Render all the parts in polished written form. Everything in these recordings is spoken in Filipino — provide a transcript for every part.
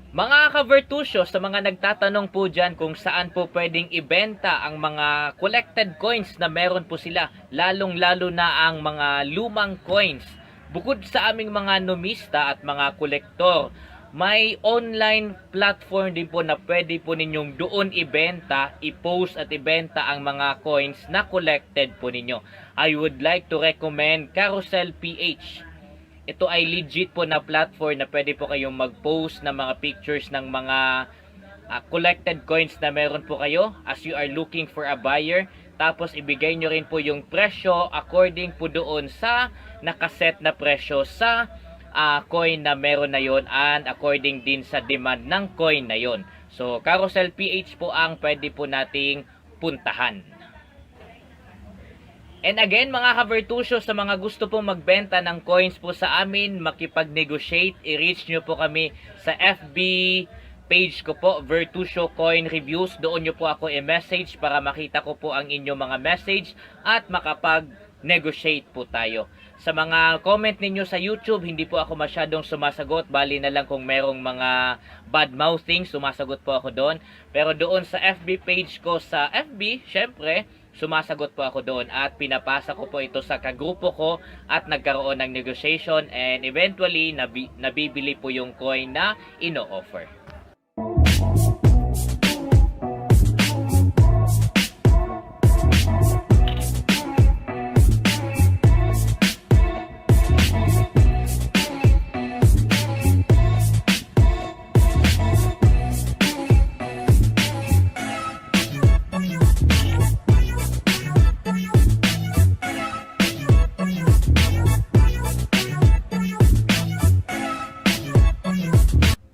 Mga ka-Vertusio, sa mga nagtatanong po dyan kung saan po pwedeng ibenta ang mga collected coins na meron po sila, lalong-lalo na ang mga lumang coins. Bukod sa aming mga numista at mga kolektor, may online platform din po na pwede po ninyong doon ibenta, i-post at ibenta ang mga coins na collected po ninyo. I would like to recommend Carousel PH. Ito ay legit po na platform na pwede po kayong mag-post ng mga pictures ng mga collected coins na meron po kayo as you are looking for a buyer. Tapos ibigay nyo rin po yung presyo according po doon sa nakaset na presyo sa coin na meron na yon and according din sa demand ng coin na yon. So Carousel PH po ang pwede po nating puntahan. And again mga ka-Vertusio, sa mga gusto pong magbenta ng coins po sa amin, makipag-negotiate, i-reach nyo po kami sa FB page ko po, Vertusio Coin Reviews. Doon nyo po ako i-message para makita ko po ang inyong mga message at makapag-negotiate po tayo. Sa mga comment ninyo sa YouTube, hindi po ako masyadong sumasagot. Bali na lang kung merong mga bad mouthing, sumasagot po ako doon. Pero doon sa FB page ko sa FB, syempre, sumasagot po ako doon at pinapasa ko po ito sa kagrupo ko at nagkaroon ng negotiation and eventually nabibili po yung coin na ino-offer.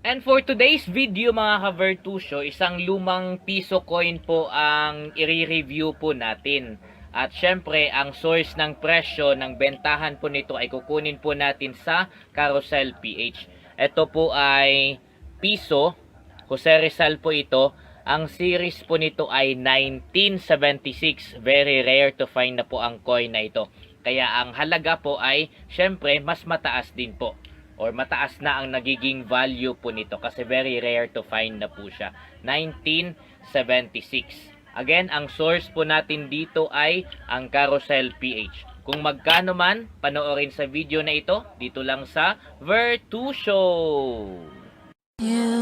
And for today's video mga ka-Vertusio, isang lumang piso coin po ang i-review po natin. At syempre, ang source ng presyo ng bentahan po nito ay kukunin po natin sa Carousel PH. Ito po ay piso, Jose Rizal po ito. Ang series po nito ay 1976. Very rare to find na po ang coin na ito. Kaya ang halaga po ay syempre mas mataas din po. Or mataas na ang nagiging value po nito kasi very rare to find na po siya. 1976. Again, ang source po natin dito ay ang Carousel PH. Kung magkano man, panoorin sa video na ito, dito lang sa Vertusio. Yeah.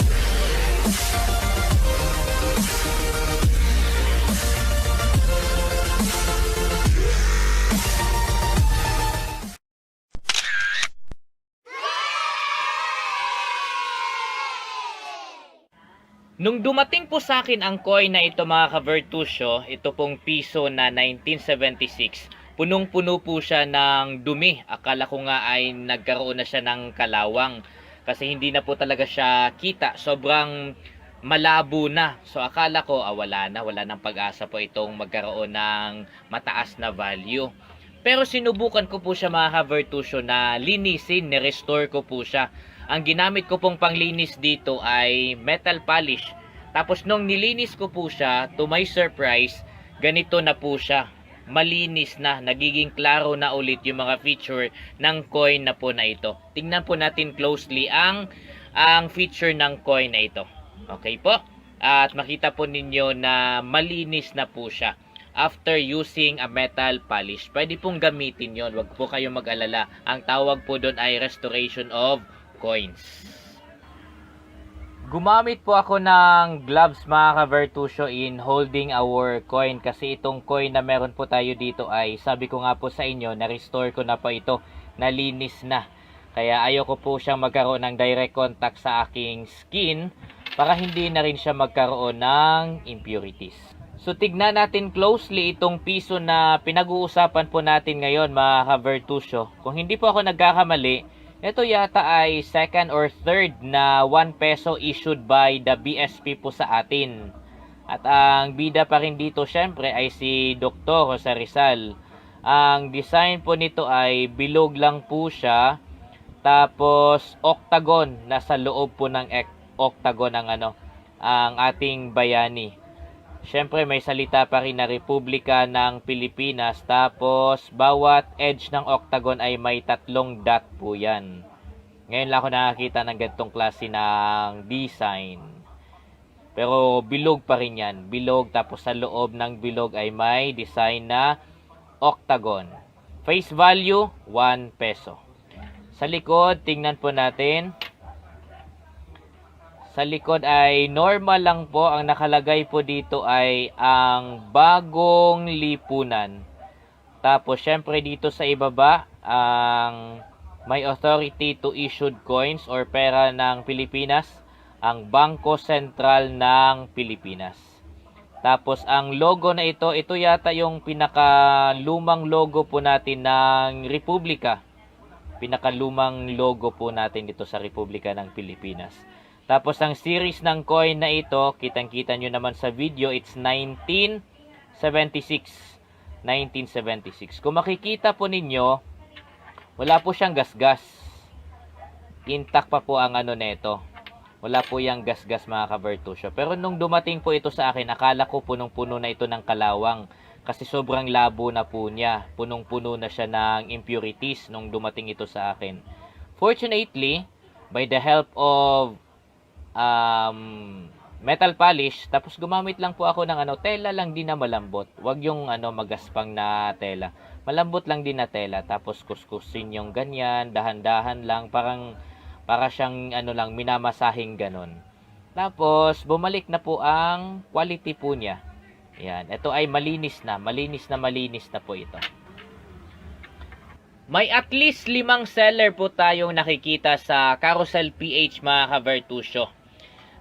Nung dumating po sa akin ang coin na ito mga ka-Vertusio, ito pong piso na 1976, punong-puno po siya ng dumi. Akala ko nga ay nagkaroon na siya ng kalawang kasi hindi na po talaga siya kita. Sobrang malabo na. So akala ko wala nang pag-asa po itong magkaroon ng mataas na value. Pero sinubukan ko po siya mga ka-Vertusio na linisin, ni-restore ko po siya. Ang ginamit ko pong panglinis dito ay metal polish. Tapos nung nilinis ko po siya, to my surprise, ganito na po siya. Malinis na, nagiging klaro na ulit yung mga feature ng coin na po na ito. Tingnan po natin closely ang feature ng coin na ito. Okay po? At makita po ninyo na malinis na po siya. After using a metal polish, pwede pong gamitin yon. Wag po kayong mag-alala. Ang tawag po doon ay restoration of coins. Gumamit po ako ng gloves mga ka-Vertusio in holding our coin kasi itong coin na meron po tayo dito ay sabi ko nga po sa inyo na-restore ko na po ito, nalinis na. Kaya ayoko po siyang magkaroon ng direct contact sa aking skin para hindi na rin siya magkaroon ng impurities. So tignan natin closely itong piso na pinag-uusapan po natin ngayon mga ka-Vertusio. Kung hindi po ako nagkakamali, ito yata ay second or third na 1 peso issued by the BSP po sa atin. At ang bida pa rin dito syempre ay si Dr. Jose Rizal. Ang design po nito ay bilog lang po siya. Tapos octagon, nasa loob po ng octagon ang ating bayani. Syempre may salita pa rin na Republika ng Pilipinas. Tapos bawat edge ng octagon ay may 3 dot po yan. Ngayon lang ako nakakita ng ganitong klase ng design. Pero bilog pa rin yan. Bilog, tapos sa loob ng bilog ay may design na octagon. Face value, 1 peso. Sa likod, tingnan po natin. Sa likod ay normal lang po. Ang nakalagay po dito ay ang bagong lipunan. Tapos, syempre dito sa ibaba, ang may authority to issue coins or pera ng Pilipinas, ang Bangko Sentral ng Pilipinas. Tapos, ang logo na ito yata yung pinakalumang logo po natin ng Republika. Pinakalumang logo po natin dito sa Republika ng Pilipinas. Tapos, ang series ng coin na ito, kitang-kita nyo naman sa video, it's 1976. 1976. Kung makikita po ninyo, wala po siyang gasgas. Intact pa po ang ano nito. Wala po yung gasgas mga ka-Vertusio. Pero nung dumating po ito sa akin, akala ko punong-puno na ito ng kalawang. Kasi sobrang labo na po niya. Punong-puno na siya ng impurities nung dumating ito sa akin. Fortunately, by the help of metal polish, tapos gumamit lang po ako ng tela lang din na malambot. Huwag yung magaspang na tela. Malambot lang din na tela, tapos kuskusin yung ganyan, dahan-dahan lang, para siyang lang minamasahing ganon. Tapos bumalik na po ang quality po niya. Yan, ito ay malinis na po ito. May at least 5 seller po tayong nakikita sa Carousel PH mga ka-Vertusio.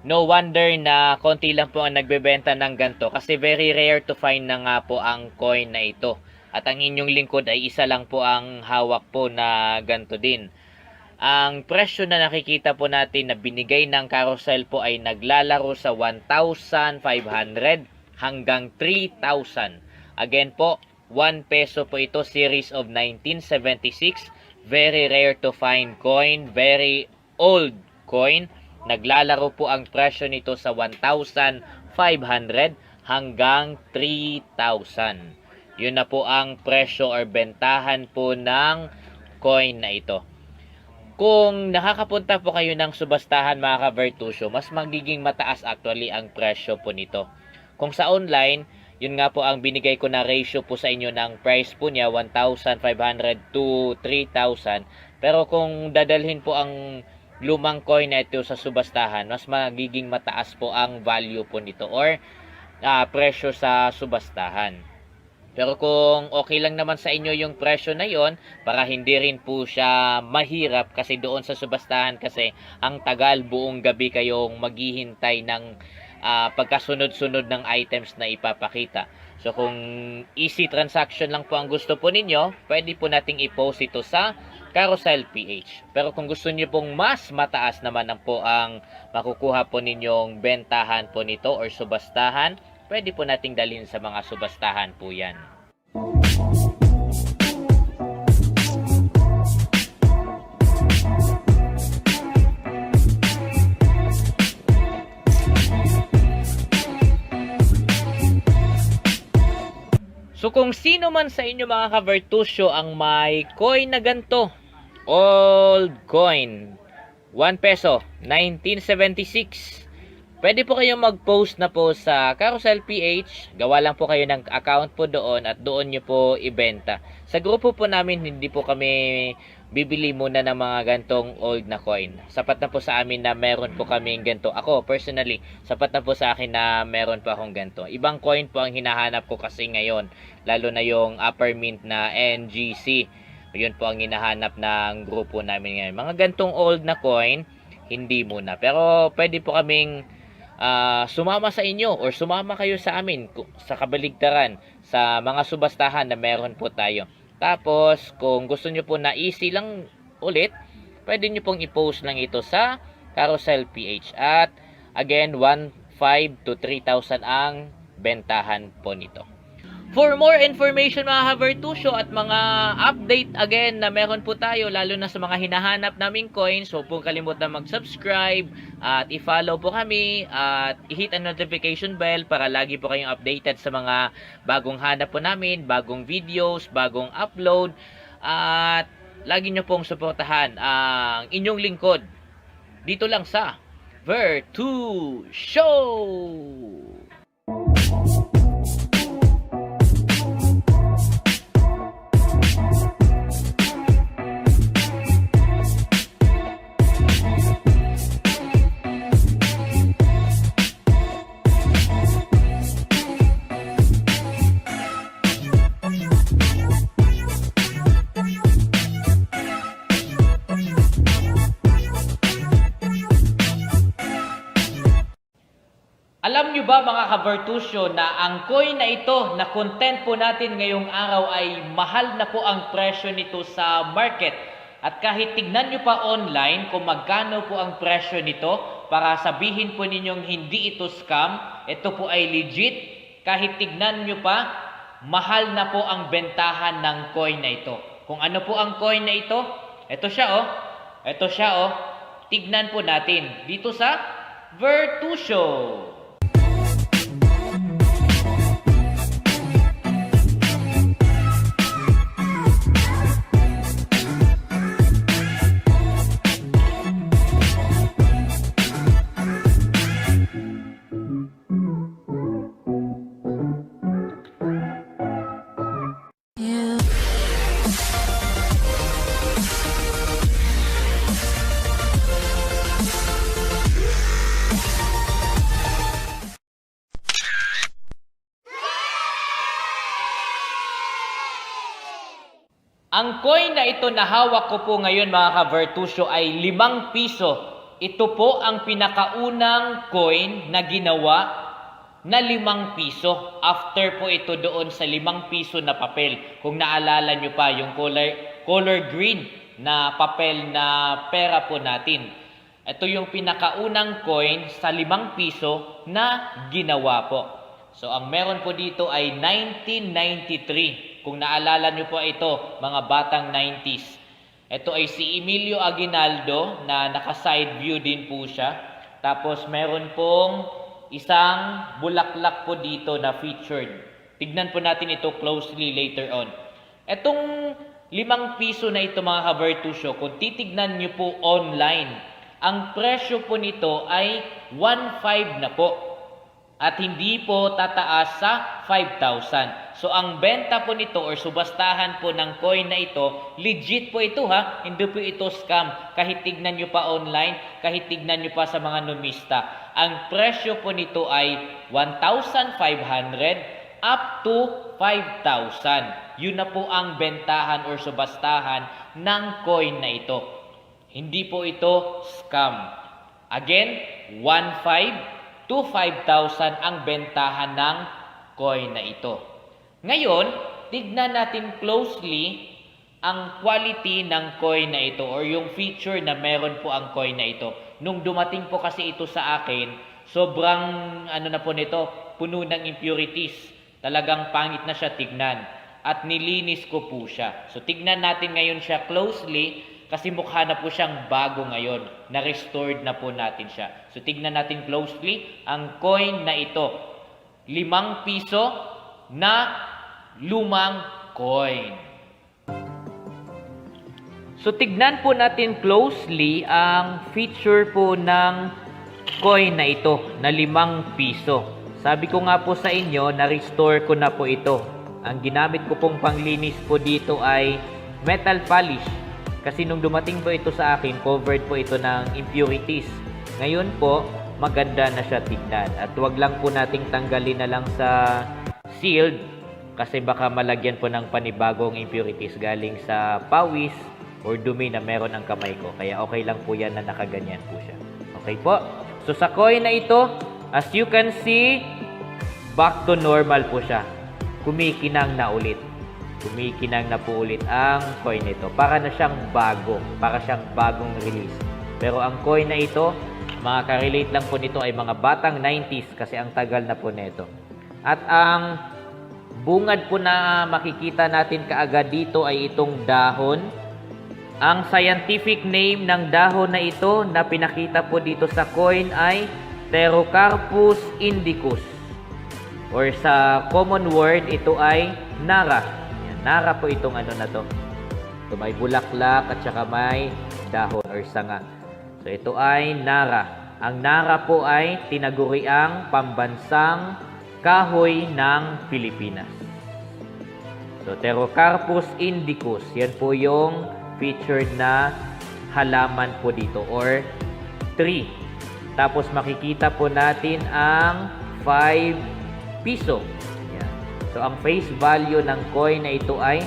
No wonder na konti lang po ang nagbebenta ng ganito kasi very rare to find na nga po ang coin na ito. At ang inyong lingkod ay isa lang po ang hawak po na ganito din. Ang presyo na nakikita po natin na binigay ng Carousel po ay naglalaro sa 1,500 hanggang 3,000. Again po, 1 peso po ito, series of 1976. Very rare to find coin, very old coin. Naglalaro po ang presyo nito sa 1,500 hanggang 3,000. Yun na po ang presyo or bentahan po ng coin na ito. Kung nakakapunta po kayo ng subastahan mga ka-Vertusio, mas magiging mataas actually ang presyo po nito. Kung sa online, yun nga po ang binigay ko na ratio po sa inyo ng price po niya, 1,500 to 3,000. Pero kung dadalhin po ang lumang coin na ito sa subastahan, mas magiging mataas po ang value po nito or presyo sa subastahan. Pero kung okay lang naman sa inyo yung presyo na yon, para hindi rin po siya mahirap kasi doon sa subastahan kasi ang tagal, buong gabi kayong maghihintay ng pagkasunod-sunod ng items na ipapakita. So kung easy transaction lang po ang gusto po ninyo, pwede po nating i-post ito sa Carousel PH. Pero kung gusto niyo pong mas mataas naman po ang makukuha po ninyong bentahan po nito or subastahan, pwede po nating dalhin sa mga subastahan po yan. So kung sino man sa inyo mga ka-Vertusio ang may coin na ganito, old coin, 1 peso, 1976, pwede po kayong mag-post na po sa Carousel PH. Gawa lang po kayo ng account po doon at doon nyo po ibenta. Sa grupo po namin, hindi po kami bibili muna ng mga gantong old na coin. Sapat na po sa amin na meron po kami ganito. Ako, personally, sapat na po sa akin na meron po akong ganito. Ibang coin po ang hinahanap ko kasi ngayon. Lalo na yung upper mint na NGC. Yun po ang hinahanap ng grupo namin ngayon. Mga gantong old na coin, hindi muna. Pero pwede po kaming sumama sa inyo or sumama kayo sa amin sa kabaligtaran sa mga subastahan na meron po tayo. Tapos kung gusto nyo po na easy lang ulit, pwede nyo pong i-post lang ito sa Carousel PH. At again, 1,500 to 3,000 ang bentahan po nito. For more information mga ka-Vertusio at mga update again na meron po tayo lalo na sa mga hinahanap naming coins, huwag pong kalimutan mag-subscribe at i-follow po kami at i-hit ang notification bell para lagi po kayong updated sa mga bagong hanap po namin, bagong videos, bagong upload at lagi nyo pong suportahan ang inyong lingkod dito lang sa Virtu Show! Alam nyo ba mga ka-Virtusyo na ang coin na ito na content po natin ngayong araw ay mahal na po ang presyo nito sa market. At kahit tignan nyo pa online kung magkano po ang presyo nito para sabihin po ninyong hindi ito scam, ito po ay legit. Kahit tignan nyo pa, mahal na po ang bentahan ng coin na ito. Kung ano po ang coin na ito, ito siya oh. Ito siya oh. Tignan po natin dito sa Virtusyo. Ang coin na ito na hawak ko po ngayon mga ka-Virtusyo ay 5 piso. Ito po ang pinakaunang coin na ginawa na 5 piso. After po ito doon sa 5 piso na papel. Kung naalala nyo pa yung color green na papel na pera po natin. Ito yung pinakaunang coin sa 5 piso na ginawa po. So ang meron po dito ay 1993. Kung naalala nyo po ito, mga batang 90s. Ito ay si Emilio Aguinaldo na naka-side view din po siya. Tapos meron pong isang bulaklak po dito na featured. Tignan po natin ito closely later on. Etong 5 piso na ito mga ka-Virtusyo, kung titignan nyo po online, ang presyo po nito ay 1.5 na po. At hindi po tataas sa 5,000. So ang benta po nito or subastahan po ng coin na ito, legit po ito ha. Hindi po ito scam. Kahit tignan nyo pa online, kahit tignan nyo pa sa mga numista. Ang presyo po nito ay 1,500 up to 5,000. Yun na po ang bentahan or subastahan ng coin na ito. Hindi po ito scam. Again, 1,500 to 5,000 ang bentahan ng coin na ito. Ngayon, tignan natin closely ang quality ng coin na ito or yung feature na meron po ang coin na ito. Nung dumating po kasi ito sa akin, sobrang na po nito, puno ng impurities. Talagang pangit na siya tignan. At nilinis ko po siya. So tignan natin ngayon siya closely kasi mukha na po siyang bago ngayon. Na-restored na po natin siya. So, tignan natin closely ang coin na ito. 5 piso na lumang coin. So, tignan po natin closely ang feature po ng coin na ito na 5 piso. Sabi ko nga po sa inyo, na-restore ko na po ito. Ang ginamit ko pong panglinis po dito ay metal polish. Kasi nung dumating po ito sa akin, covered po ito ng impurities. Ngayon po, maganda na siya tignan. At wag lang po nating tanggalin na lang sa sealed kasi baka malagyan po ng panibagong impurities galing sa pawis or dumi na meron ang kamay ko. Kaya okay lang po yan na nakaganyan po siya. Okay po? So sa coin na ito, as you can see, back to normal po siya. Kumikinang na ulit. Kumikinang na po ulit ang coin nito. Para na siyang bago. Para siyang bagong release. Pero ang coin na ito, makaka-relate lang po nito ay mga batang 90s kasi ang tagal na po nito. At ang bungad po na makikita natin kaagad dito ay itong dahon. Ang scientific name ng dahon na ito na pinakita po dito sa coin ay Pterocarpus indicus. Or sa common word, ito ay Nara. Nara po itong ano na to. So may bulaklak at saka may dahon or sanga. So ito ay Nara. Ang Nara po ay tinaguriang pambansang kahoy ng Pilipinas. So Pterocarpus indicus, yan po yung featured na halaman po dito or tree. Tapos makikita po natin ang 5 piso. Yan. So ang face value ng coin na ito ay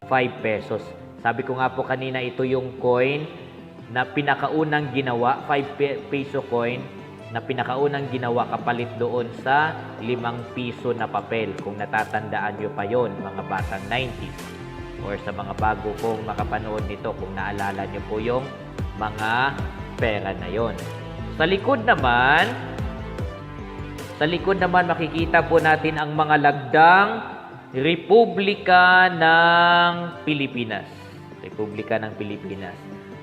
5 pesos. Sabi ko nga po kanina, ito yung coin na pinakaunang ginawa, 5 peso coin, na pinakaunang ginawa kapalit doon sa 5 piso na papel. Kung natatandaan nyo pa yon mga batang 90s. Or sa mga bago pong makapanood nito, kung naalala nyo po yung mga pera na yon. Sa likod naman makikita po natin ang mga lagdang Republika ng Pilipinas. Republika ng Pilipinas.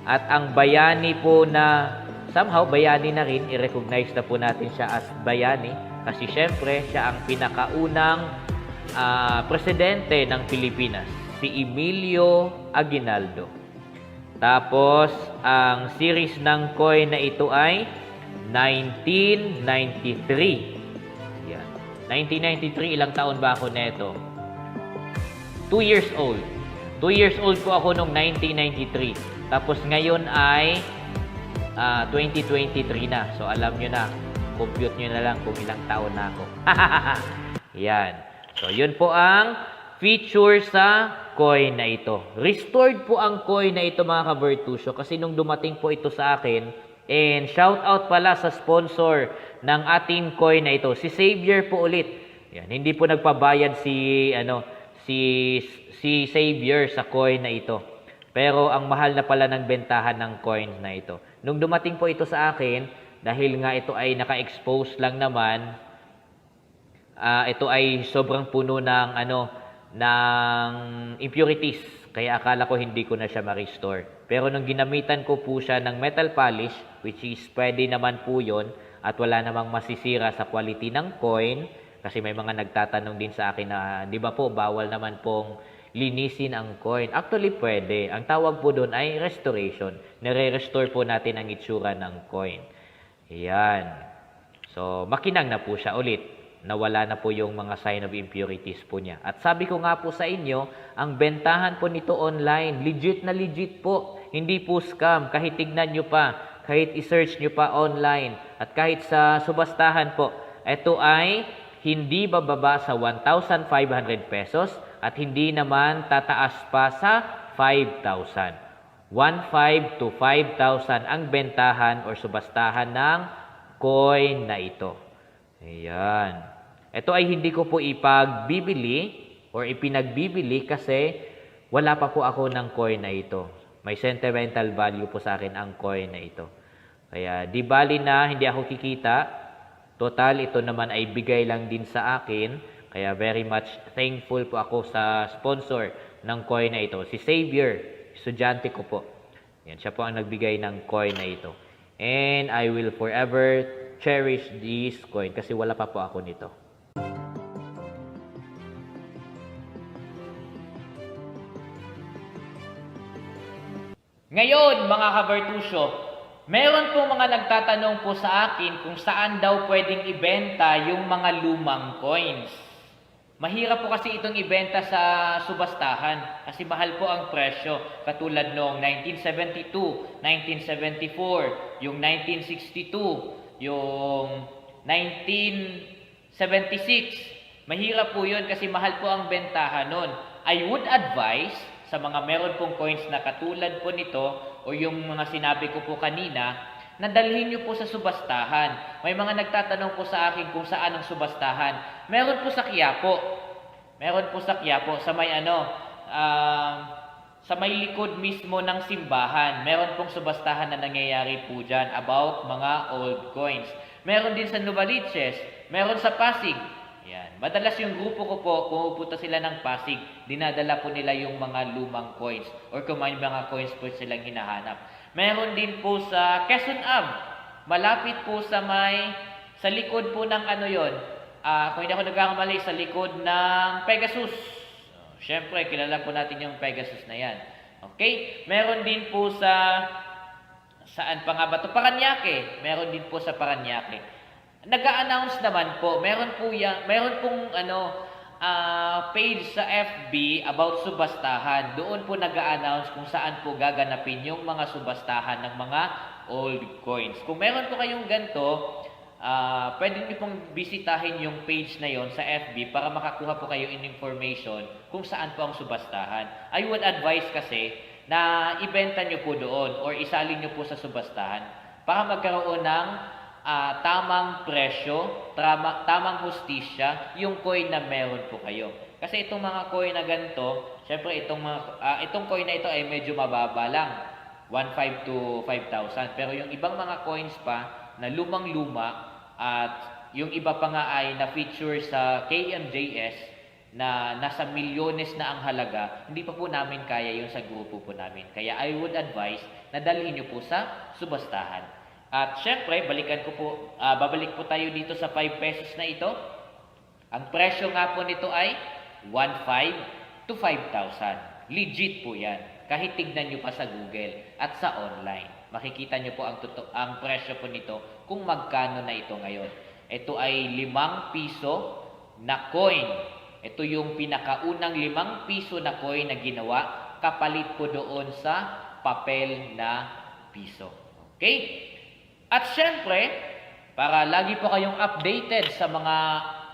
At ang bayani po na somehow bayani na rin, i-recognize na po natin siya as bayani kasi syempre siya ang pinakaunang presidente ng Pilipinas, si Emilio Aguinaldo. Tapos ang series ng coin na ito ay 1993. Yan. 1993, ilang taon ba ako neto? 2 years old. 2 years old po ako noong 1993. Tapos ngayon ay 2023 na. So alam nyo na, compute nyo na lang kung ilang taon na ako. Yan. So yun po ang feature sa coin na ito. Restored po ang coin na ito mga ka-Virtusio kasi nung dumating po ito sa akin, and shout out pala sa sponsor ng ating coin na ito, si Xavier po ulit. Yan, hindi po nagpabayad si Xavier sa coin na ito. Pero ang mahal na pala ng bentahan ng coins na ito. Nung dumating po ito sa akin, dahil nga ito ay naka-expose lang naman, ito ay sobrang puno ng ng impurities. Kaya akala ko hindi ko na siya ma-restore. Pero nung ginamitan ko po siya ng metal polish, which is pwede naman po yun, at wala namang masisira sa quality ng coin, kasi may mga nagtatanong din sa akin na, di ba po, bawal naman pong linisin ang coin. Actually, pwede. Ang tawag po doon ay restoration. Nire-restore po natin ang itsura ng coin. Ayan. So, makinang na po siya ulit. Nawala na po yung mga sign of impurities po niya. At sabi ko nga po sa inyo, ang bentahan po nito online, legit na legit po. Hindi po scam. Kahit tignan nyo pa, kahit i-search nyo pa online, at kahit sa subastahan po, ito ay hindi bababa sa 1,500 pesos at hindi naman tataas pa sa 5,000. 1,500 to 5,000 ang bentahan or subastahan ng coin na ito. Ayan. Ito ay hindi ko po ipagbibili or ipinagbibili kasi wala pa po ako ng coin na ito. May sentimental value po sa akin ang coin na ito. Kaya di bali na hindi ako kikita. Total, ito naman ay bigay lang din sa akin. Kaya very much thankful po ako sa sponsor ng coin na ito. Si Xavier, estudyante ko po. Yan, siya po ang nagbigay ng coin na ito. And I will forever cherish this coin kasi wala pa po ako nito. Ngayon, mga ka-Virtusio, meron po mga nagtatanong po sa akin kung saan daw pwedeng ibenta yung mga lumang coins. Mahirap po kasi itong ibenta sa subastahan kasi mahal po ang presyo. Katulad noong 1972, 1974, yung 1962, yung 1976. Mahirap po yun kasi mahal po ang bentahan nun. I would advise sa mga meron pong coins na katulad po nito o yung mga sinabi ko po kanina, na dalhin nyo po sa subastahan. May mga nagtatanong po sa akin kung saan ang subastahan. Meron po sa Quiapo. Meron po sa Quiapo, sa may sa may likod mismo ng simbahan. Meron pong subastahan na nangyayari po dyan about mga old coins. Meron din sa Novaliches. Meron sa Pasig. Yan. Madalas yung grupo ko po, pumupunta sila ng Pasig, dinadala po nila yung mga lumang coins or kung may mga coins po silang hinahanap. Meron din po sa Quezon Ave. Malapit po sa likod po ng kung hindi ako nagkakamali, sa likod ng Pegasus. Siyempre, kilala po natin yung Pegasus na yan. Okay? Meron din po sa saan pa nga ba 'to? Paranaque. Meron din po sa Paranaque. Nag-a-announce naman po. Meron pong page sa FB about subastahan. Doon po nag-a-announce kung saan po gaganapin yung mga subastahan ng mga old coins. Kung meron po kayong ganito, pwede niyo pong bisitahin yung page na yon sa FB para makakuha po kayo in information kung saan po ang subastahan. I would advise kasi na ibenta nyo po doon or isalin nyo po sa subastahan para magkaroon ng tamang presyo, tamang hustisya yung coin na meron po kayo. Kasi itong mga coin na ganito, syempre itong coin na ito ay medyo mababa lang, 1.5 to 5,000. Pero yung ibang mga coins pa na lumang-luma at yung iba pa nga ay na-feature sa KMJS na nasa milyones na ang halaga, hindi pa po namin kaya yung sa grupo po namin. Kaya I would advise na dalhin nyo po sa subastahan. At syempre, babalik po tayo dito sa 5 pesos na ito. Ang presyo nga po nito ay 1.5 to 5,000. Legit po yan. Kahit tignan nyo pa sa Google at sa online. Makikita nyo po ang presyo po nito kung magkano na ito ngayon. Ito ay 5 piso na coin. Ito yung pinakaunang 5 piso na coin na ginawa kapalit po doon sa papel na piso. Okay? At syempre, para lagi po kayong updated sa mga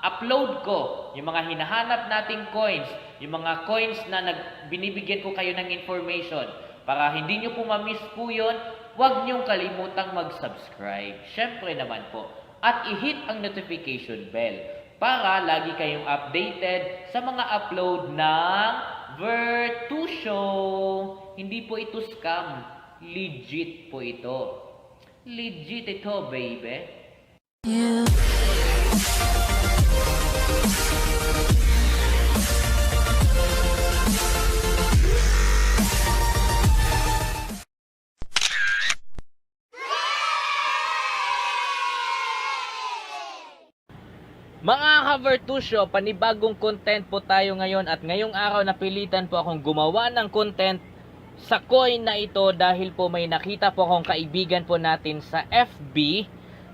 upload ko, yung mga hinahanap nating coins, yung mga coins na binibigyan ko kayo ng information, para hindi nyo po ma-miss po yun, huwag nyong kalimutang mag-subscribe. Syempre naman po. At i-hit ang notification bell para lagi kayong updated sa mga upload ng Vertusio. Hindi po ito scam. Legit po ito. Legit ito, baby. Yeah. Mga ka-Vertusio, panibagong content po tayo ngayon at ngayong araw napilitan po akong gumawa ng content sa coin na ito dahil po may nakita po akong kaibigan po natin sa FB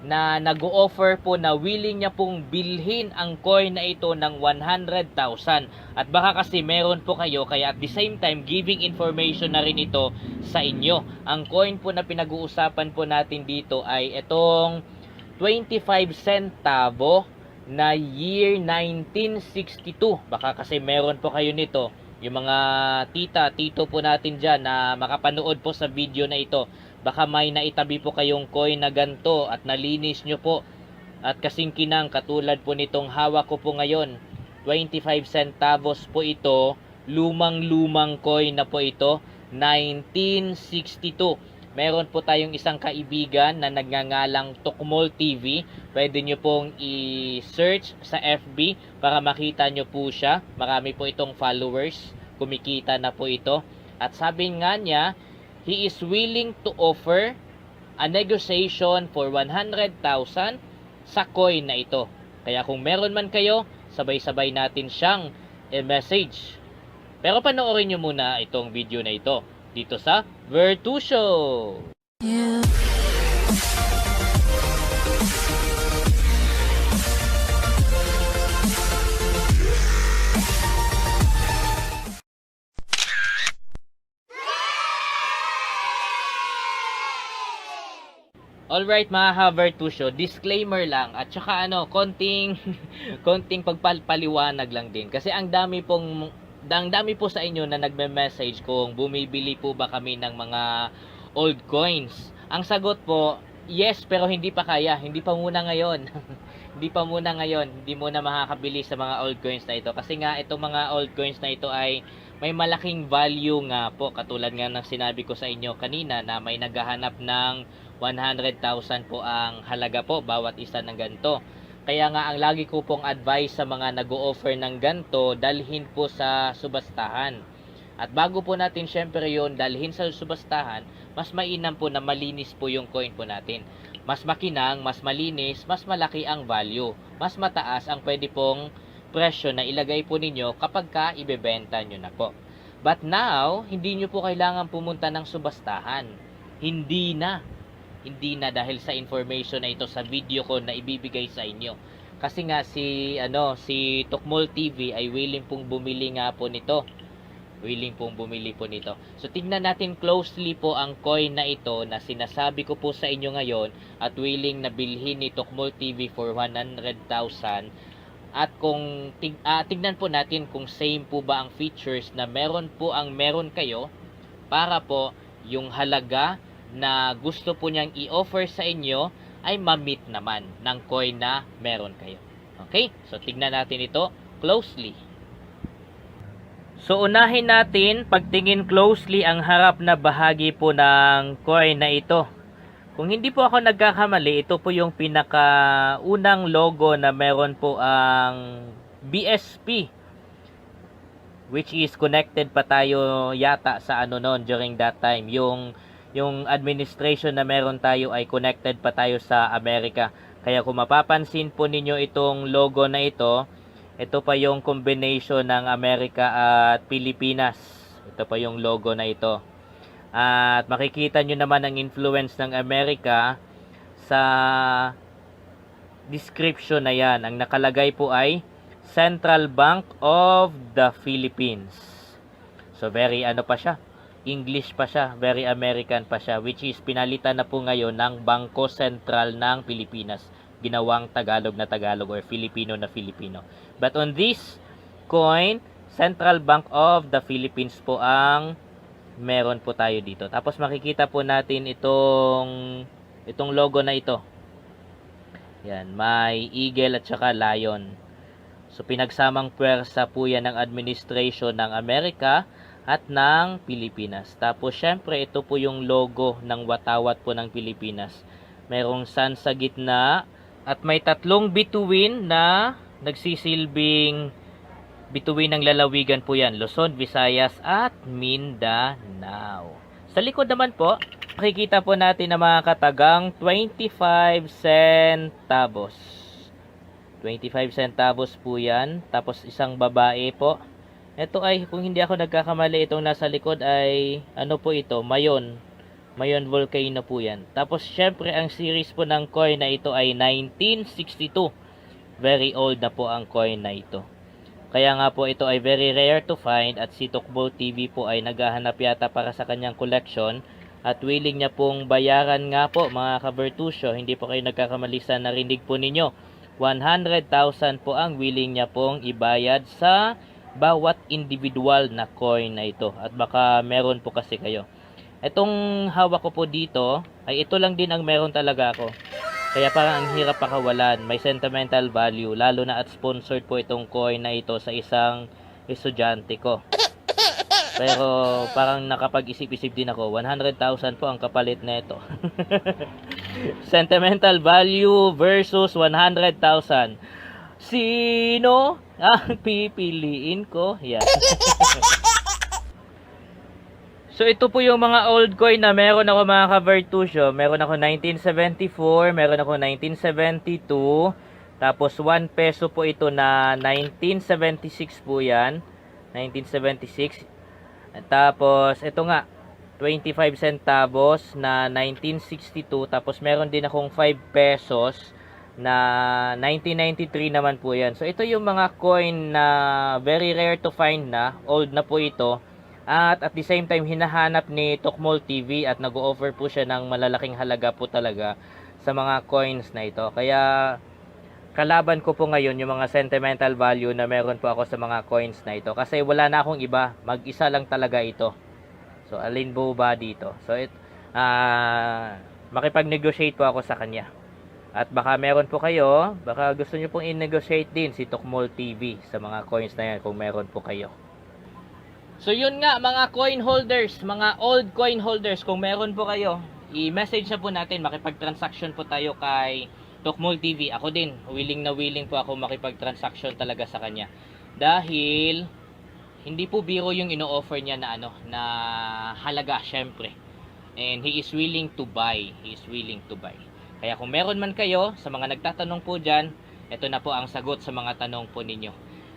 na nag-o-offer po na willing niya pong bilhin ang coin na ito ng 100,000 at baka kasi meron po kayo kaya at the same time giving information na rin ito sa inyo. Ang coin po na pinag-uusapan po natin dito ay itong 25 centavo na year 1962. Baka kasi meron po kayo nito. Yung mga tito po natin dyan na makapanood po sa video na ito. Baka may naitabi po kayong coin na ganto at nalinis nyo po. At kasing kinang katulad po nitong hawak ko po ngayon. 25 centavos po ito. Lumang coin na po ito. 1962. Meron po tayong isang kaibigan na nagngangalang Tukmol TV. Pwede nyo pong i-search sa FB para makita nyo po siya. Marami po itong followers. Kumikita na po ito. At sabi nga niya, he is willing to offer a negotiation for 100,000 sa coin na ito. Kaya kung meron man kayo, sabay-sabay natin siyang i-message. Pero panoorin nyo muna itong video na ito dito sa Vertusio. Yeah. Alright mga ka-Vertusio, disclaimer lang at saka konting pagpaliwanag lang din kasi ang dami po sa inyo na nagme-message kung bumibili po ba kami ng mga old coins. Ang sagot po, yes, pero hindi pa kaya. Hindi pa muna ngayon. Hindi muna makakabili sa mga old coins na ito. Kasi nga, itong mga old coins na ito ay may malaking value nga po. Katulad nga ng sinabi ko sa inyo kanina na may naghahanap ng 100,000 po ang halaga po bawat isa ng ganito. Kaya nga ang lagi ko pong advice sa mga nag-o-offer ng ganto, dalhin po sa subastahan. At bago po natin syempre yon dalhin sa subastahan, mas mainam po na malinis po yung coin po natin. Mas makinang, mas malinis, mas malaki ang value. Mas mataas ang pwede pong presyo na ilagay po ninyo kapag ka ibebenta nyo na po. But now, hindi nyo po kailangan pumunta ng subastahan. Hindi na. Hindi na dahil sa information na ito sa video ko na ibibigay sa inyo. Kasi nga si Tokmol TV ay willing pong bumili nga po nito. Willing pong bumili po nito. So tingnan natin closely po ang coin na ito na sinasabi ko po sa inyo ngayon at willing na bilhin ni Tokmol TV for 100,000. At kung tignan po natin kung same po ba ang features na meron kayo para po yung halaga na gusto po niyang i-offer sa inyo ay ma-meet naman ng coin na meron kayo. Okay? So tignan natin ito closely. So unahin natin pagtingin closely ang harap na bahagi po ng coin na ito. Kung hindi po ako nagkakamali, ito po yung pinakaunang logo na meron po ang BSP, which is connected pa tayo yata sa noon during that time. Yung administration na meron tayo ay connected pa tayo sa Amerika. Kaya kung mapapansin po ninyo itong logo na ito pa yung combination ng Amerika at Pilipinas. Ito pa yung logo na ito. At makikita nyo naman ang influence ng Amerika sa description na yan. Ang nakalagay po ay Central Bank of the Philippines. So very pa siya, English pa siya, very American pa siya, which is pinalitan na po ngayon ng Bangko Sentral ng Pilipinas. Ginawang Tagalog na Tagalog or Filipino na Filipino. But on this coin, Central Bank of the Philippines po ang meron po tayo dito. Tapos makikita po natin itong logo na ito. Yan, may eagle at saka lion. So pinagsamang puwersa po yan ng administration ng Amerika at ng Pilipinas. Tapos syempre ito po yung logo ng watawat po ng Pilipinas. Merong sun sa gitna at may tatlong bituin na nagsisilbing bituin ng lalawigan po yan, Luzon, Visayas at Mindanao. Sa likod naman po, makikita po natin na mga katagang 25 centavos. 25 centavos po yan. Tapos isang babae po. Ito ay, kung hindi ako nagkakamali, itong nasa likod ay, po ito, Mayon. Mayon Volcano po yan. Tapos syempre ang series po ng coin na ito ay 1962. Very old na po ang coin na ito. Kaya nga po ito ay very rare to find at si Tokmol TV po ay naghahanap yata para sa kanyang collection at willing niya pong bayaran nga po mga kabertusyo. Hindi po kayo nagkakamali sa narinig po ninyo. 100,000 po ang willing niya pong ibayad sa bawat individual na coin na ito. At baka meron po kasi kayo. Itong hawak ko po dito ay ito lang din ang meron talaga ako. Kaya parang ang hirap pakawalan. May sentimental value. Lalo na at sponsored po itong coin na ito sa isang estudyante ko. Pero parang nakapag-isip-isip din ako. 100,000 po ang kapalit na ito. Sentimental value versus 100,000. Sino ang pipiliin ko? Yan. So ito po yung mga old coin na meron ako mga ka-Vertusio. Meron ako 1974, meron ako 1972. Tapos 1 peso po ito na 1976 po yan. 1976. Tapos ito nga 25 centavos na 1962. Tapos meron din akong 5 pesos na 1993 naman po yan. So ito yung mga coin na very rare to find na. Old na po ito. At the same time, hinahanap ni Tokmol TV at nag-o-offer po siya ng malalaking halaga po talaga sa mga coins na ito. Kaya, kalaban ko po ngayon yung mga sentimental value na meron po ako sa mga coins na ito. Kasi wala na akong iba. Mag-isa lang talaga ito. So, alin po ba dito? So, makipag-negotiate po ako sa kanya. At baka meron po kayo, baka gusto nyo pong i-negotiate din si Tokmol TV sa mga coins na yan kung meron po kayo. So yun nga mga coin holders, mga old coin holders, kung meron po kayo, i-message na po natin, makipag-transaction po tayo kay Tokmol TV. Ako din, willing na willing po ako makipag-transaction talaga sa kanya. Dahil hindi po biro yung ino-offer niya na na halaga syempre. And he is willing to buy. He is willing to buy. Kaya kung meron man kayo, sa mga nagtatanong po diyan, ito na po ang sagot sa mga tanong po ninyo.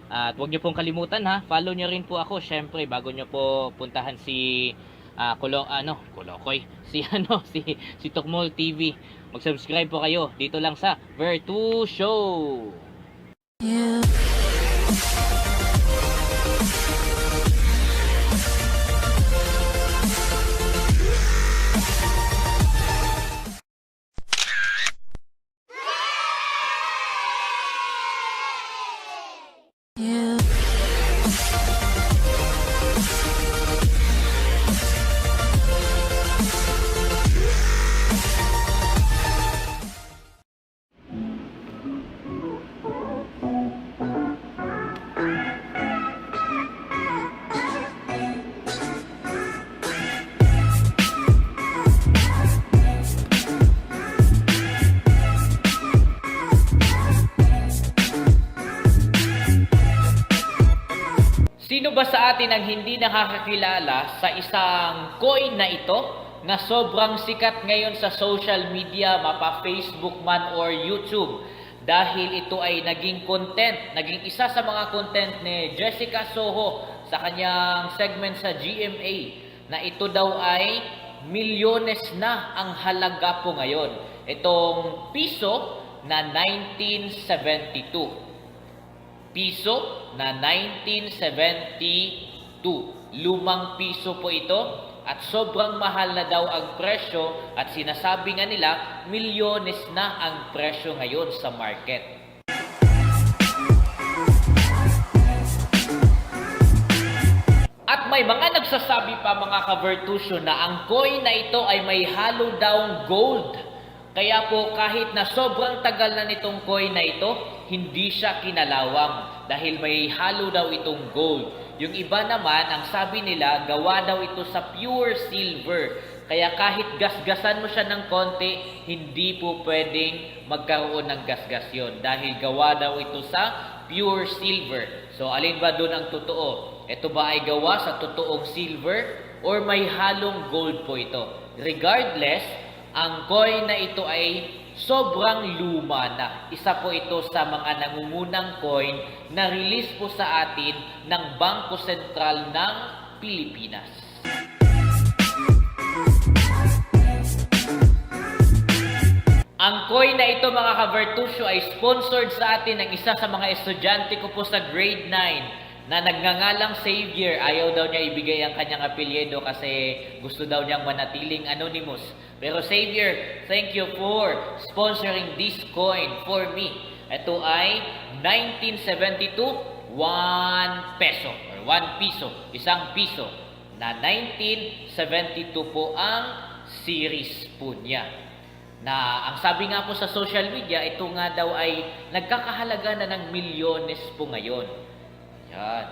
At huwag niyo pong kalimutan ha, follow niyo rin po ako syempre bago niyo po puntahan si Kolokoy, si si Tokmol TV. Mag-subscribe po kayo dito lang sa Virtu Show. Sino ba sa atin ang hindi nakakakilala sa isang coin na ito na sobrang sikat ngayon sa social media, mapa Facebook man or YouTube? Dahil ito ay naging naging isa sa mga content ni Jessica Soho sa kanyang segment sa GMA na ito daw ay milyones na ang halaga po ngayon. Itong piso na 1972. Piso na 1972. Lumang piso po ito at sobrang mahal na daw ang presyo at sinasabi nga nila milyones na ang presyo ngayon sa market. At may mga nagsasabi pa mga ka-Virtusyo na ang coin na ito ay may halo daw gold. Kaya po kahit na sobrang tagal na nitong coin na ito, hindi siya kinalawang dahil may halo daw itong gold. Yung iba naman, ang sabi nila, gawa daw ito sa pure silver. Kaya kahit gasgasan mo siya ng konti, hindi po pwedeng magkaroon ng gasgas yun dahil gawa daw ito sa pure silver. So alin ba doon ang totoo? Ito ba ay gawa sa totoong silver or may halong gold po ito? Regardless, ang coin na ito ay sobrang luma na. Isa po ito sa mga nangungunang coin na release po sa atin ng Bangko Sentral ng Pilipinas. Ang coin na ito mga ka-Virtusyo ay sponsored sa atin ng isa sa mga estudyante ko po sa grade 9 na nagngangalang Xavier. Ayaw daw niya ibigay ang kanyang apelyido kasi gusto daw niyang manatiling anonymous. Pero Xavier, thank you for sponsoring this coin for me. Ito ay 1972, 1 peso or 1 piso, isang piso na 1972 po ang series po niya. Na ang sabi nga po sa social media, ito nga daw ay nagkakahalaga na ng milyones po ngayon. Yan.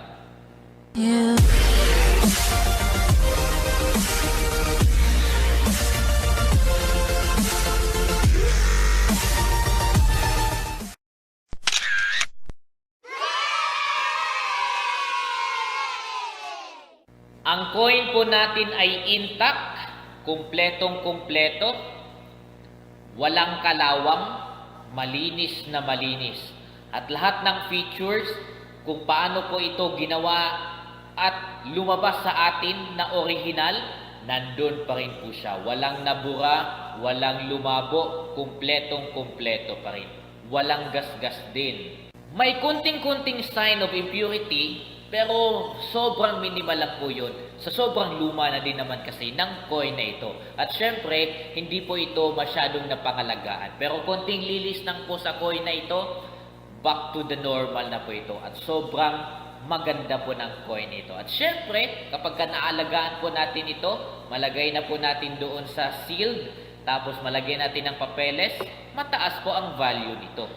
Ang coin po natin ay intact, kumpletong-kumpleto, walang kalawang, malinis na malinis. At lahat ng features, kung paano po ito ginawa at lumabas sa atin na original, nandun pa rin po siya. Walang nabura, walang lumabo, kumpletong-kumpleto pa rin. Walang gasgas din. May kunting-kunting sign of impurity, pero sobrang minimal lang po yun. Sa sobrang luma na din naman kasi ng coin na ito. At syempre, hindi po ito masyadong napangalagaan. Pero konting lilis lang po sa coin na ito, back to the normal na po ito. At sobrang maganda po ng coin ito. At syempre, kapag naalagaan po natin ito, malagay na po natin doon sa sealed, tapos malagay natin ng papeles, mataas po ang value nito.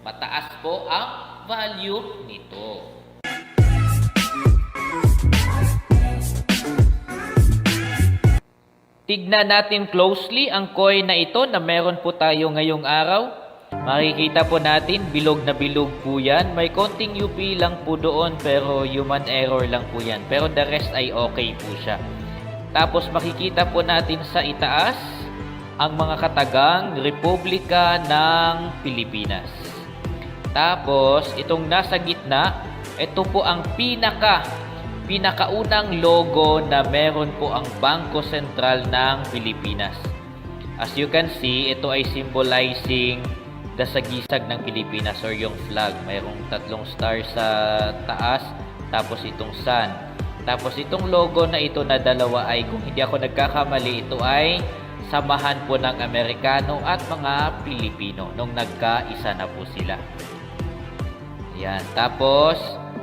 Mataas po ang value nito. Tignan natin closely ang coin na ito na meron po tayo ngayong araw. Makikita po natin, bilog na bilog po yan. May konting UP lang po doon pero human error lang po yan. Pero the rest ay okay po siya. Tapos makikita po natin sa itaas ang mga katagang Republika ng Pilipinas. Tapos itong nasa gitna, Ito po ang pinakaunang logo na meron po ang Bangko Sentral ng Pilipinas. As you can see, ito ay symbolizing the sagisag ng Pilipinas or yung flag. Mayroong 3 stars sa taas, tapos itong sun. Tapos itong logo na ito na dalawa ay, kung hindi ako nagkakamali, ito ay samahan po ng Amerikano at mga Pilipino nung nagkaisa na po sila. Yan. Tapos,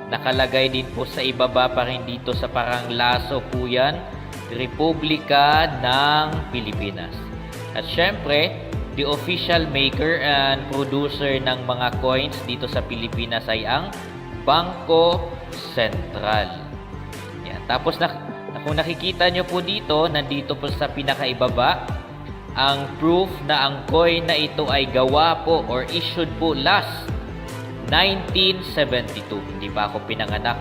nakalagay din po sa ibaba pa rin dito sa parang laso po yan, Republika ng Pilipinas. At syempre, the official maker and producer ng mga coins dito sa Pilipinas ay ang Bangko Sentral. Yan. Tapos, kung nakikita nyo po dito, nandito po sa pinakaibaba, ang proof na ang coin na ito ay gawa po or issued po last 1972. Hindi pa ako pinanganak.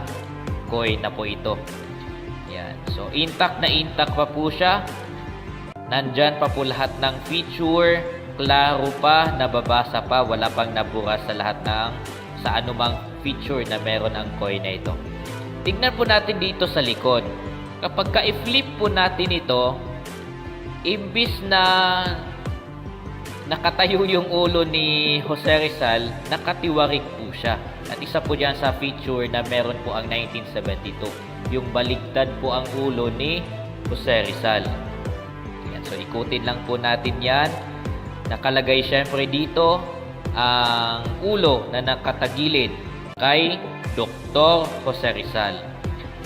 Coin na po ito. Yan. So, intact na intact pa po siya. Nandyan pa po lahat ng feature. Klaro pa, nababasa pa. Wala pang nabura sa lahat ng sa anumang feature na meron ang coin na ito. Tignan po natin dito sa likod. Kapag ka-flip po natin ito, imbis na nakatayo yung ulo ni Jose Rizal, nakatiwarik po siya. At isa po dyan sa feature na meron po ang 1972. Yung baligtad po ang ulo ni Jose Rizal. Yan. So, ikutin lang po natin yan. Nakalagay syempre dito ang ulo na nakatagilid kay Dr. Jose Rizal.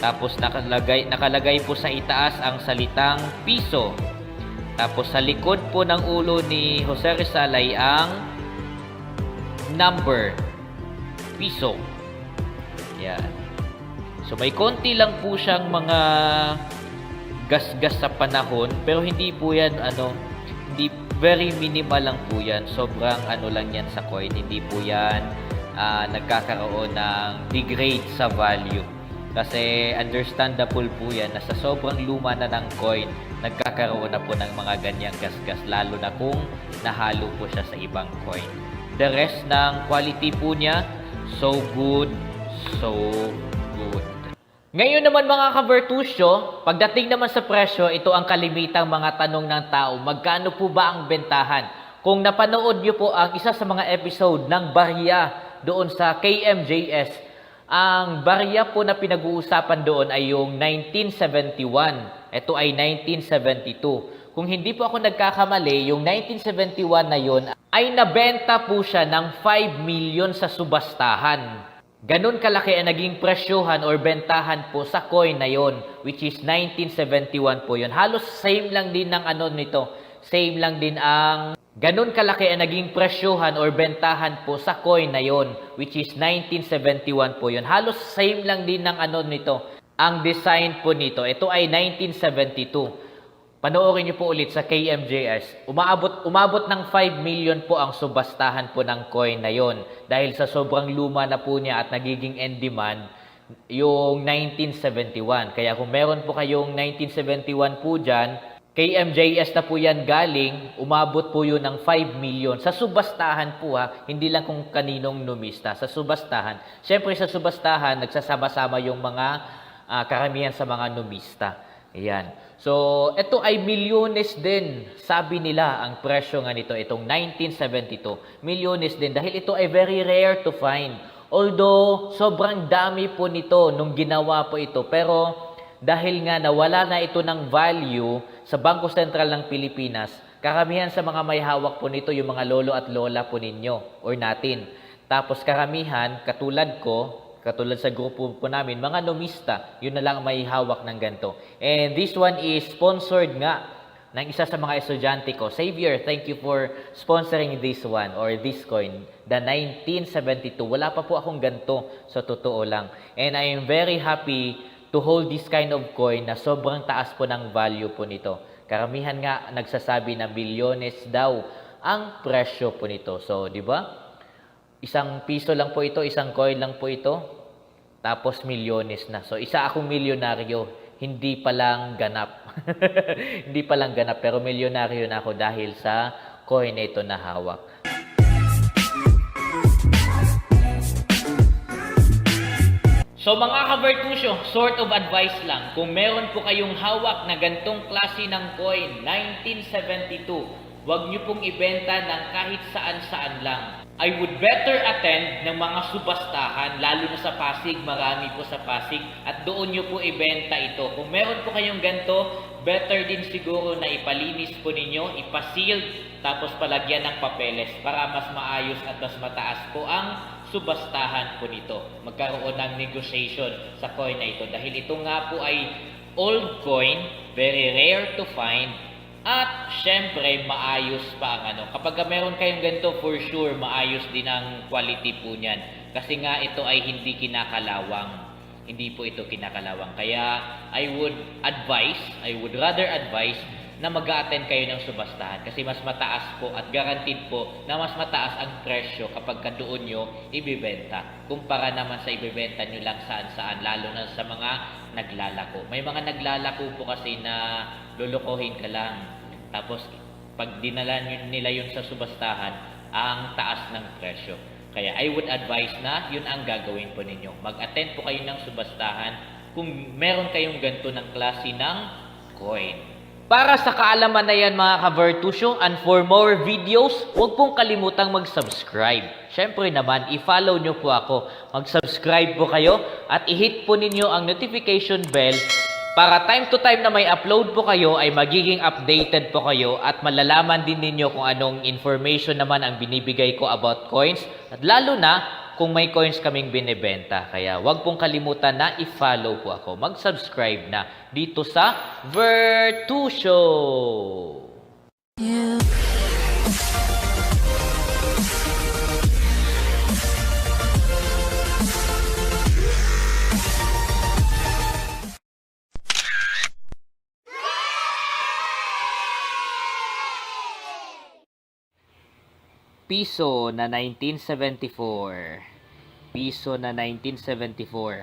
Tapos nakalagay po sa itaas ang salitang piso. Tapos sa likod po ng ulo ni Jose Rizal ay ang number, piso. Yan. So may konti lang po siyang mga gasgas sa panahon, pero hindi po yan hindi, very minimal lang po yan. Sobrang lang yan sa coin. Hindi po yan nagkakaroon ng degrade sa value. Kasi understandable po yan na sa sobrang luma na ng coin, nagkakaroon na po ng mga ganyang gasgas, lalo na kung nahalo po siya sa ibang coin. The rest ng quality po niya, so good, so good. Ngayon naman mga ka-Virtusyo, pagdating naman sa presyo, ito ang kalimitang mga tanong ng tao. Magkano po ba ang bentahan? Kung napanood nyo po ang isa sa mga episode ng Barya doon sa KMJS, ang barya po na pinag-uusapan doon ay yung 1971. Ito ay 1972. Kung hindi po ako nagkakamali, yung 1971 na yon ay nabenta po siya ng 5 million sa subastahan. Ganun kalaki ang naging presyohan or bentahan po sa coin na yon, which is 1971 po yon. Halos same lang din ng nito. Same lang din ang ganun kalaki ang naging presyohan or bentahan po sa coin na yon, which is 1971 po yon. Halos same lang din ng nito. Ang design po nito, ito ay 1972. Panoorin niyo po ulit sa KMJS. Umabot ng 5 million po ang subastahan po ng coin na yon. Dahil sa sobrang luma na po niya at nagiging in demand yung 1971. Kaya kung meron po kayong 1971 po dyan, KMJS na po yan galing, umabot po yun ng 5 million. Sa subastahan po hindi lang kung kaninong numista. Sa subastahan. Siyempre sa subastahan, nagsasama-sama yung mga karamihan sa mga numista. Ayan. So, ito ay milyones din. Sabi nila ang presyo nga nito, itong 1972. Milyones din dahil ito ay very rare to find. Although, sobrang dami po nito nung ginawa po ito. Pero, dahil nga nawala na ito ng value sa Bangko Sentral ng Pilipinas, karamihan sa mga may hawak po nito yung mga lolo at lola po ninyo or natin. Tapos karamihan, katulad sa grupo po namin, mga nomista, yun na lang may hawak ng ganito. And this one is sponsored nga ng isa sa mga estudyante ko. Xavier, thank you for sponsoring this one or this coin, the 1972. Wala pa po akong ganito, sa totoo lang. And I am very happy to hold this kind of coin na sobrang taas po ng value po nito. Karamihan nga nagsasabi na milyones daw ang presyo po nito. So, di ba? Isang piso lang po ito, isang coin lang po ito, tapos milyones na. So, isa akong milyonaryo, hindi pa lang ganap. Hindi pa lang ganap, pero milyonaryo na ako dahil sa coin na ito na hawak. So mga ka-Vertusyo, sort of advice lang, kung meron po kayong hawak na gantong klase ng coin, 1972, wag nyo pong ibenta ng kahit saan-saan lang. I would better attend ng mga subastahan, lalo na sa Pasig, marami po sa Pasig, at doon nyo po ibenta ito. Kung meron po kayong ganito, better din siguro na ipalinis po ninyo, ipasealed, tapos palagyan ng papeles para mas maayos at mas mataas po ang subastahan po nito. Magkaroon ng negotiation sa coin na ito. Dahil ito nga po ay old coin, very rare to find, at syempre maayos pa ang ano. Kapag meron kayong ganito, for sure maayos din ang quality po niyan. Kasi nga ito ay hindi kinakalawang. Hindi po ito kinakalawang. Kaya I would rather advise na mag-a-attend kayo ng subastahan kasi mas mataas po at guaranteed po na mas mataas ang presyo kapag doon nyo ibibenta kumpara naman sa ibibenta nyo lang saan-saan, lalo na sa mga naglalako. May mga naglalako po kasi na lulukohin ka lang, tapos pag dinala nila yun sa subastahan, ang taas ng presyo. Kaya I would advise na yun ang gagawin po ninyo. Mag-attend po kayo ng subastahan kung meron kayong ganito ng klase ng coin. Para sa kaalaman na yan mga ka-Vertusyo, and for more videos, huwag pong kalimutang mag-subscribe. Syempre naman, i-follow nyo po ako. Mag-subscribe po kayo at i-hit po ninyo ang notification bell para time to time na may upload po kayo ay magiging updated po kayo at malalaman din ninyo kung anong information naman ang binibigay ko about coins at lalo na kung may coins kaming binibenta. Kaya wag pong kalimutan na i-follow po ako. Mag-subscribe na dito sa Vertusyo. Piso na 1974. Piso na 1974.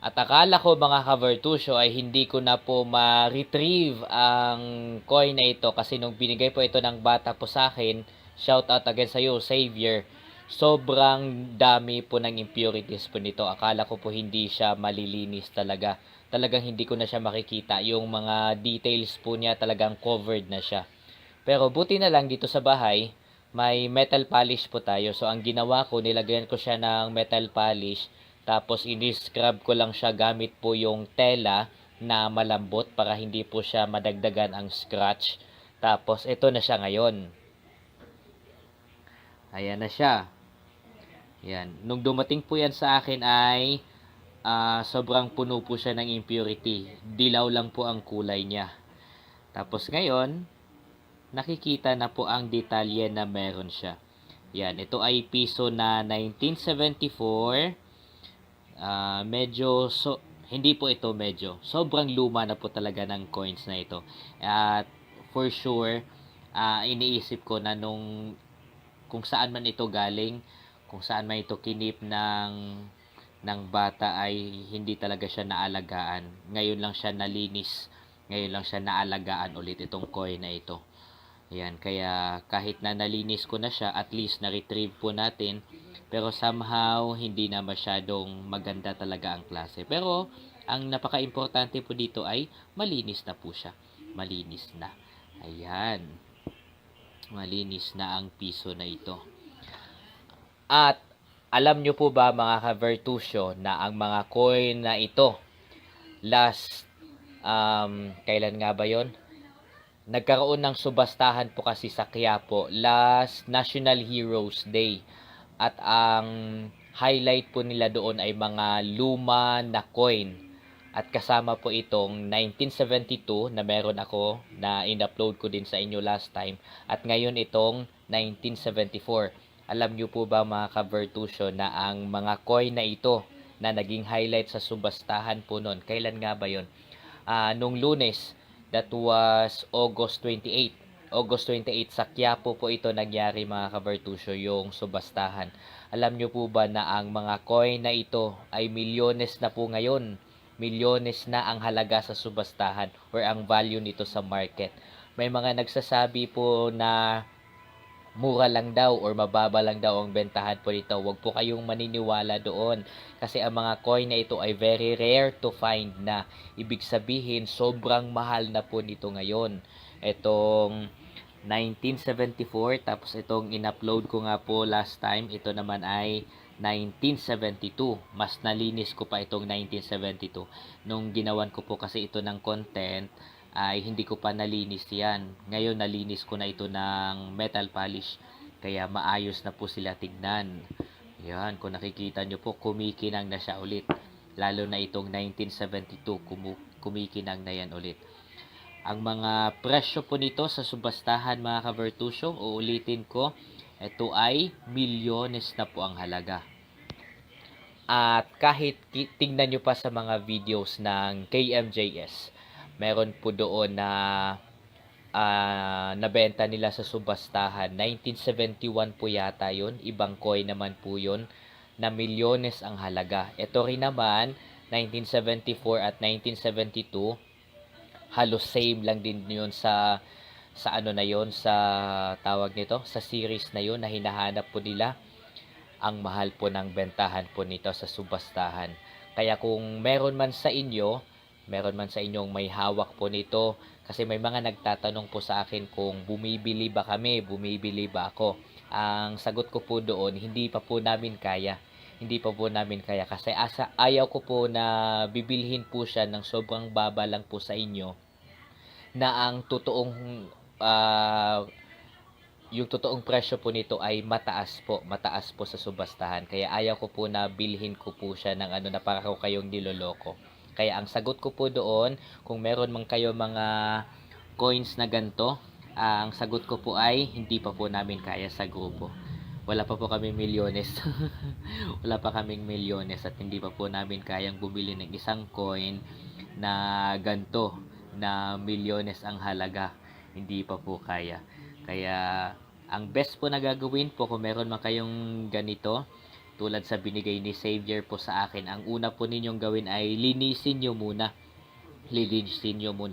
At akala ko mga ka-Vertusyo ay hindi ko na po ma-retrieve ang coin na ito kasi nung binigay po ito ng bata po sa akin, shout out again sa iyo, Xavier, sobrang dami po ng impurities po nito. Akala ko po hindi siya malilinis talaga. Talagang hindi ko na siya makikita. Yung mga details po niya talagang covered na siya. Pero buti na lang dito sa bahay, may metal polish po tayo. So, ang ginawa ko, nilagyan ko siya ng metal polish. Tapos, ini-scrub ko lang siya gamit po yung tela na malambot para hindi po siya madagdagan ang scratch. Tapos, ito na siya ngayon. Ayan na siya. Ayan. Nung dumating po yan sa akin ay sobrang puno po siya ng impurity. Dilaw lang po ang kulay niya. Tapos, ngayon, nakikita na po ang detalye na meron siya. Yan, ito ay piso na 1974. Hindi po ito medyo. Sobrang luma na po talaga ng coins na ito. At for sure, iniisip ko na kung saan man ito galing, kung saan man ito kinip ng bata ay hindi talaga siya naalagaan. Ngayon lang siya nalinis. Ngayon lang siya naalagaan ulit itong coin na ito. Ayan, kaya kahit na nalinis ko na siya, at least na-retrieve po natin. Pero somehow, hindi na masyadong maganda talaga ang klase. Pero, ang napaka-importante po dito ay malinis na po siya. Malinis na. Ayan. Malinis na ang piso na ito. At, alam nyo po ba mga ka-Vertusyo na ang mga coin na ito, kailan nga ba yon? Nagkaroon ng subastahan po kasi sa Quiapo last National Heroes Day. At ang highlight po nila doon ay mga luma na coin. At kasama po itong 1972 na meron ako na in-upload ko din sa inyo last time. At ngayon itong 1974. Alam nyo po ba mga ka-Vertusyo na ang mga coin na ito na naging highlight sa subastahan po noon, kailan nga ba yon? Nung Lunes, that was August 28. August 28 sa Quiapo po ito nangyari mga ka-Vertusyo, yung subastahan. Alam nyo po ba na ang mga coin na ito ay milyones na po ngayon? Milyones na ang halaga sa subastahan or ang value nito sa market. May mga nagsasabi po na mura lang daw or mababa lang daw ang bentahan po nito. Huwag po kayong maniniwala doon kasi ang mga coin na ito ay very rare to find na. Ibig sabihin, sobrang mahal na po nito ngayon. Itong 1974, tapos itong in-upload ko nga po last time, ito naman ay 1972. Mas nalinis ko pa itong 1972. Nung ginawan ko po kasi ito ng content, ay hindi ko pa nalinis yan. Ngayon nalinis ko na ito ng metal polish. Kaya maayos na po sila tignan. Yan, kung nakikita nyo po, kumikinang na siya ulit. Lalo na itong 1972, kumikinang na yan ulit. Ang mga presyo po nito sa subastahan mga ka-Vertusyo, uulitin ko, ito ay milyones na po ang halaga. At kahit tingnan nyo pa sa mga videos ng KMJS, meron po doon na nabenta nila sa subastahan. 1971 po yata yun. Ibang coin naman po yun na milyones ang halaga. Ito rin naman, 1974 at 1972, halos same lang din yun sa ano na yun, sa tawag nito, sa series na yun na hinahanap po nila. Ang mahal po ng bentahan po nito sa subastahan. Kaya kung meron man sa inyong may hawak po nito, kasi may mga nagtatanong po sa akin kung bumibili ba ako. Ang sagot ko po doon, hindi pa po namin kaya. Kasi ayaw ko po na bibilhin po siya ng sobrang baba lang po sa inyo na ang yung totoong presyo po nito ay mataas po sa subastahan. Kaya ayaw ko po na bilhin ko po siya ng na para ko kayong niloloko. Kaya ang sagot ko po doon, kung meron man kayo mga coins na ganito, ang sagot ko po ay hindi pa po namin kaya sa grupo. Wala pa po kaming milyones. Wala pa kaming milyones at hindi pa po namin kayang bumili ng isang coin na ganito, na milyones ang halaga. Hindi pa po kaya. Kaya ang best po na gagawin po kung meron man kayong ganito, tulad sa binigay ni Xavier po sa akin, ang una po ninyong gawin ay linisin nyo muna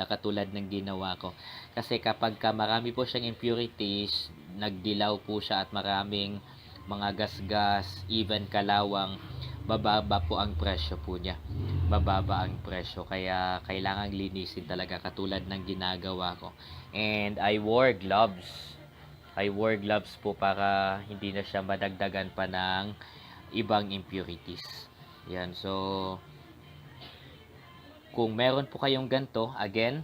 katulad ng ginawa ko. Kasi kapag marami po siyang impurities, nagdilaw po siya at maraming mga gasgas, even kalawang, bababa po ang presyo po niya. Kaya kailangang linisin talaga katulad ng ginagawa ko. And I wore gloves po para hindi na siya madagdagan pa ng ibang impurities. Yan, so kung meron po kayong ganto, again,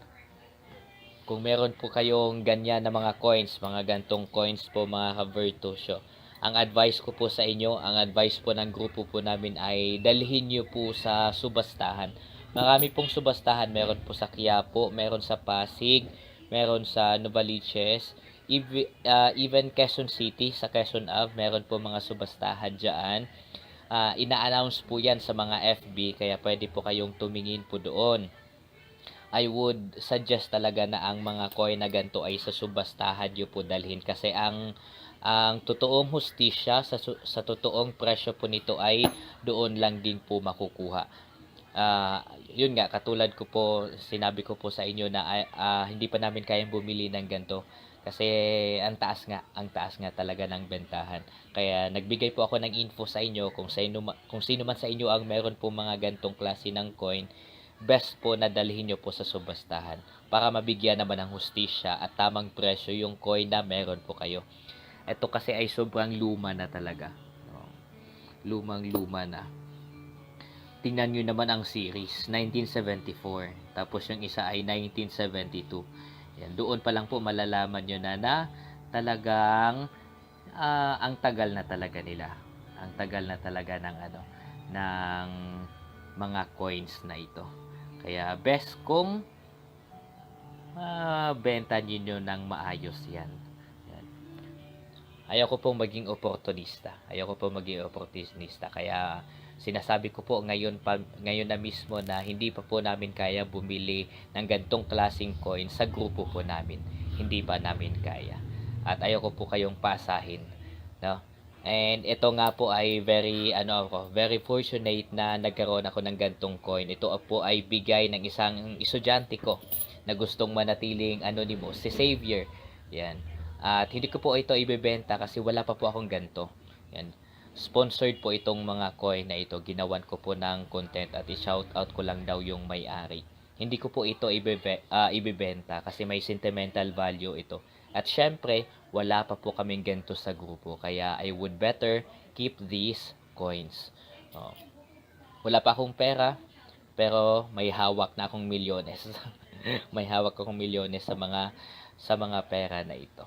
kung meron po kayong ganyan na mga coins, mga gantong coins po mga ka-Vertusyo, ang advice ko po sa inyo, ang advice po ng grupo po namin ay dalhin nyo po sa subastahan. Marami pong subastahan, meron po sa Quiapo, meron sa Pasig, meron sa Novaliches, even Quezon City, sa Quezon Ave, meron po mga subastahan dyan. Ina-announce po yan sa mga FB, kaya pwede po kayong tumingin po doon. I would suggest talaga na ang mga coin na ganito ay sa subastahan nyo po dalhin, kasi ang totoong hustisya sa totoong presyo po nito ay doon lang din po makukuha. Yun nga, katulad ko po, sinabi ko po sa inyo na hindi pa namin kayang bumili ng ganito kasi ang taas nga talaga ng bentahan. Kaya nagbigay po ako ng info sa inyo kung sino man sa inyo ang meron po mga gantong klase ng coin, best po na dalhin nyo po sa subastahan para mabigyan naman ng hustisya at tamang presyo yung coin na meron po kayo. Ito kasi ay sobrang luma na talaga. Lumang-luma na. Tingnan nyo naman ang series, 1974. Tapos yung isa ay 1972. Yan, doon pa lang po malalaman nyo na talagang ang tagal na talaga nila. Ang tagal na talaga ng mga coins na ito. Kaya best kung benta niyo ng maayos yan. Ayaw ko pong maging opportunista. Kaya sinasabi ko po ngayon na mismo na hindi pa po namin kaya bumili ng gantong klaseng coin sa grupo po namin. Hindi pa namin kaya. At ayaw ko po kayong pasahin, no? And ito nga po ay very fortunate na nagkaroon ako ng gantong coin. Ito po ay bigay ng isang estudyante ko na gustong manatiling anonymous, si Xavier. Yan. At hindi ko po ito ibebenta kasi wala pa po akong ganito. Yan. Sponsored po itong mga coin na ito. Ginawan ko po ng content at i-shoutout ko lang daw yung may-ari. Hindi ko po ito ibebenta kasi may sentimental value ito. At syempre, wala pa po kaming ganito sa grupo. Kaya I would better keep these coins. Oh. Wala pa akong pera, pero may hawak na akong milyones. May hawak akong milyones sa mga pera na ito.